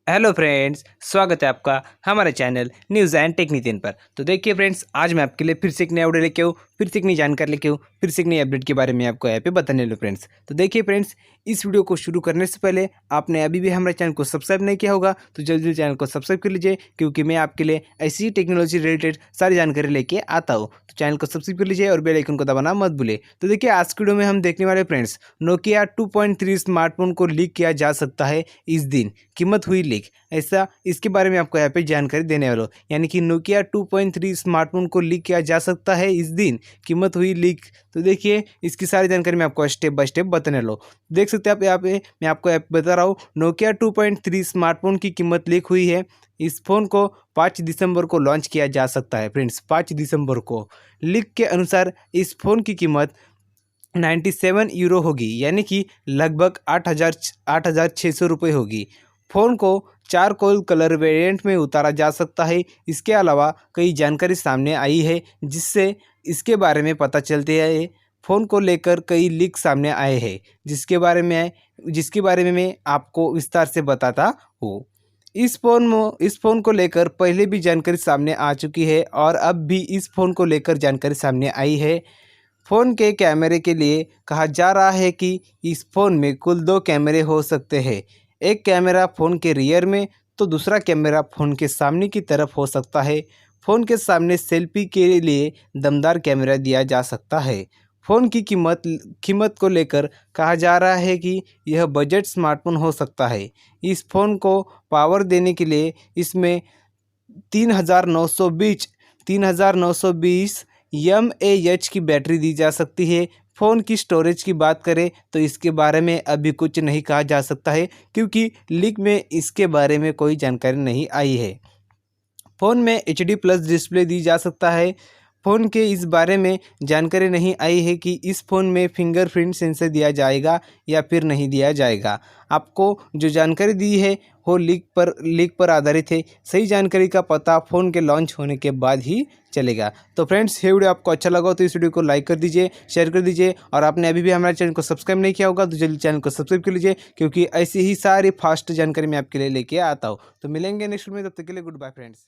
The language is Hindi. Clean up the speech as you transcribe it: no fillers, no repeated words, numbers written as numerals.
हेलो फ्रेंड्स, स्वागत है आपका हमारे चैनल न्यूज़ एंड टेक्नीशियन पर। तो देखिए फ्रेंड्स, आज मैं आपके लिए फिर से एक नया वीडियो लेके आऊँ, फिर से एक नई जानकारी लेके आऊँ, फिर से एक नई अपडेट के बारे में आपको यहाँ पे बताने लो फ्रेंड्स। तो देखिए फ्रेंड्स, इस वीडियो को शुरू करने से पहले आपने अभी भी हमारे चैनल को सब्सक्राइब नहीं किया होगा तो जल्दी चैनल को सब्सक्राइब कर लीजिए, क्योंकि मैं आपके लिए ऐसी टेक्नोलॉजी रिलेटेड सारी जानकारी लेके आता हूँ। तो चैनल को सब्सक्राइब कर लीजिए और बेल आइकन को दबाना मत भूलिए। तो देखिए, आज की वीडियो में हम देखने वाले फ्रेंड्स, नोकिया 2.3 स्मार्टफोन को लीक किया जा सकता है इस दिन, कीमत हुई लीक। ऐसा इसके बारे में आपको यहाँ पे जानकारी देने वाला हूँ, यानी कि नोकिया 2.3 स्मार्टफोन को लीक किया जा सकता है इस दिन, कीमत हुई लीक। तो देखिए, इसकी सारी जानकारी मैं आपको स्टेप बाय स्टेप बताने वाला हूँ। देख सकते हैं आप यहाँ पे, मैं आपको बता रहा हूँ, नोकिया 2.3 स्मार्टफोन की कीमत लीक हुई है। इस फोन को 5 दिसंबर को लॉन्च किया जा सकता है फ्रेंड्स, 5 दिसंबर को। लीक के अनुसार इस फोन की कीमत 97 यूरो होगी, यानी कि लगभग 8,600 रुपये होगी। फ़ोन को चारकोल कलर वेरिएंट में उतारा जा सकता है। इसके अलावा कई जानकारी सामने आई है, जिससे इसके बारे में पता चलते है। फ़ोन को लेकर कई लीक सामने आए हैं, जिसके बारे में मैं आपको विस्तार से बताता हूँ। इस फ़ोन को लेकर पहले भी जानकारी सामने आ चुकी है और अब भी इस फ़ोन को लेकर जानकारी सामने आई है। फ़ोन के कैमरे के लिए कहा जा रहा है कि इस फ़ोन में कुल 2 कैमरे हो सकते हैं। एक कैमरा फ़ोन के रियर में, तो दूसरा कैमरा फ़ोन के सामने की तरफ हो सकता है। फ़ोन के सामने सेल्फी के लिए दमदार कैमरा दिया जा सकता है। फ़ोन की कीमत को लेकर कहा जा रहा है कि यह बजट स्मार्टफ़ोन हो सकता है। इस फ़ोन को पावर देने के लिए इसमें 3920 mAh की बैटरी दी जा सकती है। फ़ोन की स्टोरेज की बात करें तो इसके बारे में अभी कुछ नहीं कहा जा सकता है, क्योंकि लीक में इसके बारे में कोई जानकारी नहीं आई है। फ़ोन में HD प्लस डिस्प्ले दी जा सकता है। फ़ोन के इस बारे में जानकारी नहीं आई है कि इस फ़ोन में फिंगरप्रिंट सेंसर दिया जाएगा या फिर नहीं दिया जाएगा। आपको जो जानकारी दी है वो लीक पर आधारित है। सही जानकारी का पता फ़ोन के लॉन्च होने के बाद ही चलेगा। तो फ्रेंड्स, ये वीडियो आपको अच्छा लगा हो तो इस वीडियो को लाइक कर दीजिए, शेयर कर दीजिए, और आपने अभी भी हमारे चैनल को सब्सक्राइब नहीं किया होगा तो जल्दी चैनल को सब्सक्राइब कर लीजिए, क्योंकि ऐसी ही सारी फास्ट जानकारी मैं आपके लिए लेके आता हूँ। तो मिलेंगे नेक्स्ट वीडियो में, तब तक के लिए गुड बाय फ्रेंड्स।